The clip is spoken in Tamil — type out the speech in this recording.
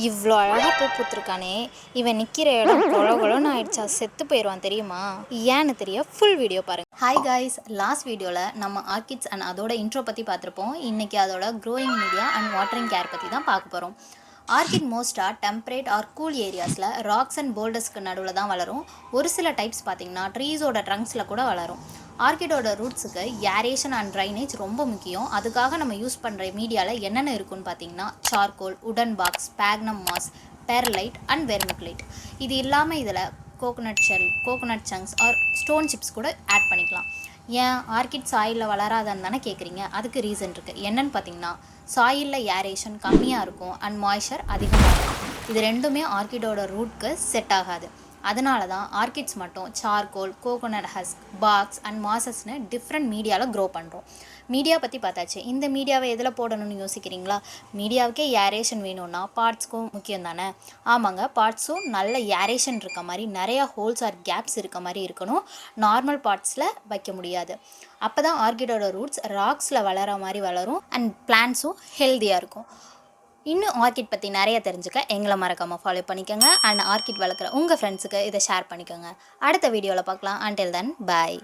இவ்வளோ அழகாக பூ பூத்துருக்கானே, இவன் நிற்கிற இடம் கொலன்னு ஆயிடுச்சா, செத்து போயிடுவான் தெரியுமா? ஏன்னு தெரிய ஃபுல் வீடியோ பாருங்கள். ஹாய் காய்ஸ், லாஸ்ட் வீடியோவில் நம்ம ஆர்கிட்ஸ் அண்ட் அதோட இன்ட்ரோ பற்றி பார்த்துருப்போம். இன்றைக்கி அதோட growing media and watering care பற்றி தான் பார்க்க போகிறோம். ஆர்கிட் மோஸ்ட்டாக டெம்பரேட் ஆர் கூல் ஏரியாஸில் ராக்ஸ் அண்ட் போல்டர்ஸ்க்கு நடுவில் தான் வளரும். ஒரு சில டைப்ஸ் பார்த்திங்கன்னா ட்ரீஸோட ட்ரங்க்ஸில் கூட வளரும். ஆர்கிடோட ரூட்ஸுக்கு ஏரேஷன் அண்ட் ட்ரைனேஜ் ரொம்ப முக்கியம். அதுக்காக நம்ம யூஸ் பண்ணுற மீடியாவில் என்னென்ன இருக்குன்னு பார்த்தீங்கன்னா சார்கோல், உடன் barks, sphagnum moss, perlite and vermiculite. இது இல்லாமல் இதில் coconut shell, coconut chunks or stone chips கூட ஆட் பண்ணிக்கலாம். ஏன் ஆர்கிட் சாயிலில் வளராதான்னு தானே கேட்குறீங்க? அதுக்கு ரீசன் இருக்குது. என்னென்னு பார்த்தீங்கன்னா சாயிலில் ஏரேஷன் கம்மியாக இருக்கும் அண்ட் மாய்ஸ்சர் அதிகமாக இருக்கும். இது ரெண்டுமே ஆர்கிடோட ரூட்க்கு செட் ஆகாது. அதனால தான் ஆர்கிட்ஸ் மட்டும் charcoal, coconut husk, barks and மாசஸ்னு டிஃப்ரெண்ட் மீடியாவில் க்ரோ பண்ணுறோம். மீடியா பற்றி பார்த்தாச்சு. இந்த மீடியாவை எதில் போடணும்னு யோசிக்கிறீங்களா? மீடியாவுக்கே ஏரேஷன் வேணும்னா பார்ட்ஸ்க்கும் முக்கியம் தானே? ஆமாங்க, பார்ட்ஸும் நல்ல ஏரேஷன் இருக்க மாதிரி, நிறையா ஹோல்ஸ் ஆர் கேப்ஸ் இருக்க மாதிரி இருக்கணும். நார்மல் பார்ட்ஸில் வைக்க முடியாது. அப்போ தான் ஆர்கிடோட ரூட்ஸ் ராக்ஸில் வளர மாதிரி வளரும் அண்ட் பிளான்ட்ஸும் ஹெல்த்தியாக இருக்கும். இன்னும் ஆர்கிட் பற்றி நிறைய தெரிஞ்சுக்க எங்களை மறக்காமல் ஃபாலோ பண்ணிக்கோங்க. அண்ட் ஆர்கிட் வளர்க்குற உங்கள் ஃப்ரெண்ட்ஸுக்கு இதை ஷேர் பண்ணிக்கோங்க. அடுத்த வீடியோவில் பார்க்கலாம். அன்டில் தென், பாய்.